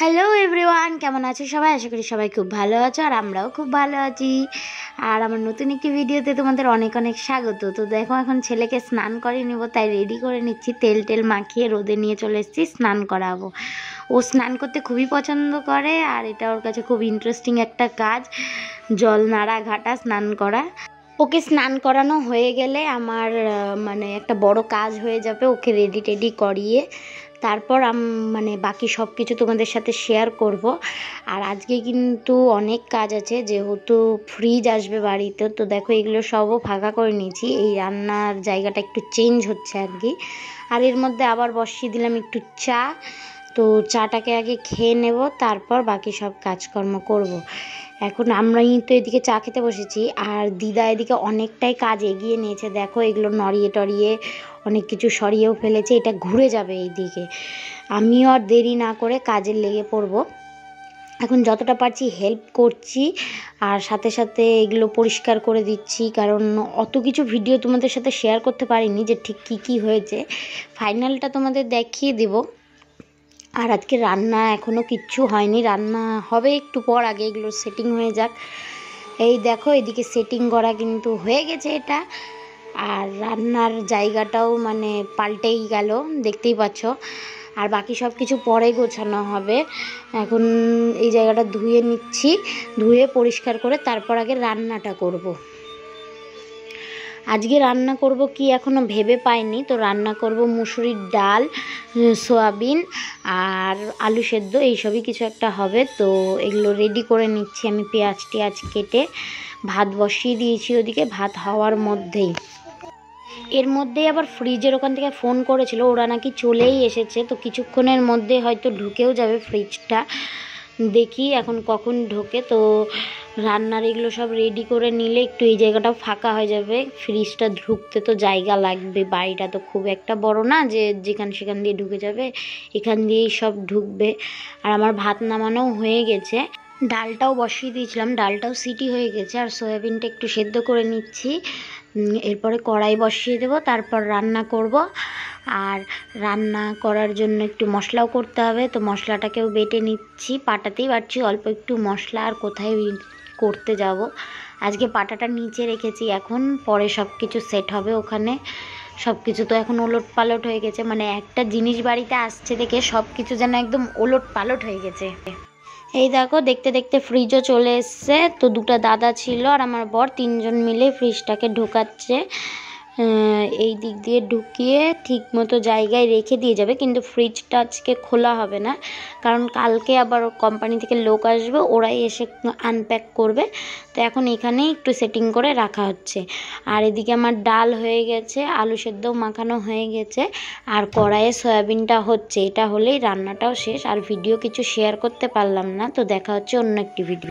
Hello everyone, কেমন আছো সবাই? আশা করি সবাই খুব ভালো আছো আর আমরাও খুব ভালো আছি। আর আমার নতুন একটি ভিডিওতে তোমাদের অনেক অনেক স্বাগত। তো দেখো, এখন ছেলেকে স্নান করে নিব, তাই রেডি করে নিচ্ছি। তেল মাখিয়ে রোদে নিয়ে চলে এসেছি, স্নান করাবো। ও স্নান করতে খুবই পছন্দ করে আর এটা ওর কাছে খুব ইন্টারেস্টিং একটা কাজ, জল নাড়া ঘাটা স্নান করা। ওকে স্নান করানো হয়ে গেলে আমার মানে একটা বড় কাজ হয়ে যাবে, ওকে রেডি টেডি করিয়ে তারপর মানে বাকি সব কিছু তোমাদের সাথে শেয়ার করব। আর আজকে কিন্তু অনেক কাজ আছে, যেহেতু ফ্রিজ আসবে বাড়িতে। তো দেখো, এগুলো সবও ফাঁকা করে নিয়েছি। এই রান্নার জায়গাটা একটু চেঞ্জ হচ্ছে আর কি। আর এর মধ্যে আবার বসিয়ে দিলাম একটু চা। তো চাটাকে আগে খেয়ে নেব, তারপর বাকি সব কাজকর্ম করব। এখন আমরাই তো এদিকে চা খেতে বসেছি আর দিদা এদিকে অনেকটাই কাজ এগিয়ে নিয়েছে। দেখো, এগুলো নড়িয়ে টড়িয়ে অনেক কিছু সরিয়েও ফেলেছে, এটা ঘুরে যাবে এইদিকে। আমিও আর দেরি না করে কাজে লেগে পড়ব। এখন যতটা পারছি হেল্প করছি আর সাথে সাথে এগুলো পরিষ্কার করে দিচ্ছি, কারণ অত কিছু ভিডিও তোমাদের সাথে শেয়ার করতে পারিনি যে ঠিক কী হয়েছে। ফাইনালটা তোমাদের দেখিয়ে দেব। আর আজকে রান্না এখনও কিচ্ছু হয়নি, রান্না হবে একটু পর, আগে এগুলো সেটিং হয়ে যাক। এই দেখো, এদিকে সেটিং করা কিন্তু হয়ে গেছে এটা। আর রান্নার জায়গাটাও মানে পাল্টেই গেল, দেখতেই পাচ্ছ। আর বাকি সব কিছু পরে গোছানো হবে। এখন এই জায়গাটা ধুয়ে নিচ্ছি, ধুয়ে পরিষ্কার করে তারপর আগে রান্নাটা করব। আজকে রান্না করব কি এখনও ভেবে পাইনি। তো রান্না করব মুসুরির ডাল, সয়াবিন আর আলু সেদ্ধ, এইসবই কিছু একটা হবে। তো এগুলো রেডি করে নিচ্ছি আমি, পেঁয়াজ টেয়াজ কেটে। ভাত বসিয়ে দিয়েছি ওদিকে, ভাত হওয়ার মধ্যেই। এর মধ্যেই আবার ফ্রিজের ওখান থেকে ফোন করেছিল, ওরা নাকি চলেই এসেছে। তো কিছুক্ষণের মধ্যে হয়তো ঢুকেও যাবে ফ্রিজটা, দেখি এখন কখন ঢোকে। তো রান্নার এগুলো সব রেডি করে নিলে একটু এই জায়গাটাও ফাঁকা হয়ে যাবে। ফ্রিজটা ঢুকতে তো জায়গা লাগবে, বাড়িটা তো খুব একটা বড় না যে যেখান সেখান দিয়ে ঢুকে যাবে, এখান দিয়েই সব ঢুকবে। আর আমার ভাত নামানোও হয়ে গেছে, ডালটাও বসিয়ে দিয়েছিলাম, ডালটাও সিটি হয়ে গেছে। আর সয়াবিনটা একটু সেদ্ধ করে নিচ্ছি, এরপরে কড়াই বসিয়ে দেব, তারপর রান্না করব। আর রান্না করার জন্য একটু মশলাও করতে হবে, তো মশলাটাকেও বেটে নিচ্ছি, পাটাতেই বাটছি অল্প একটু মশলা। আর কোথায় করতে যাব, আজকে পাটাটা নিচে রেখেছি, এখন পরে সব কিছু সেট হবে ওখানে। সব কিছু তো এখন ওলট পালট হয়ে গেছে, মানে একটা জিনিস বাড়িতে আসছে দেখে সব কিছু যেন একদম ওলট পালট হয়ে গেছে। এই দেখো, দেখতে দেখতে ফ্রিজও চলে এসছে। তো দুটো দাদা ছিল আর আমার বর, তিনজন মিলে ফ্রিজটাকে ঢোকাচ্ছে। এই দিক দিয়ে ঢুকিয়ে ঠিক মতো জায়গায় রেখে দিয়ে যাবে, কিন্তু ফ্রিজটা আজকে খোলা হবে না, কারণ কালকে আবার কোম্পানি থেকে লোক আসবে, ওরাই এসে আনপ্যাক করবে। তো এখন এখানেই একটু সেটিং করে রাখা হচ্ছে। আর এদিকে আমার ডাল হয়ে গেছে, আলু সেদ্ধও মাখানো হয়ে গেছে, আর কড়াইয়ে সয়াবিনটা হচ্ছে। এটা হলেই রান্নাটাও শেষ। আর ভিডিও কিছু শেয়ার করতে পারলাম না, তো দেখা হচ্ছে অন্য একটি ভিডিও।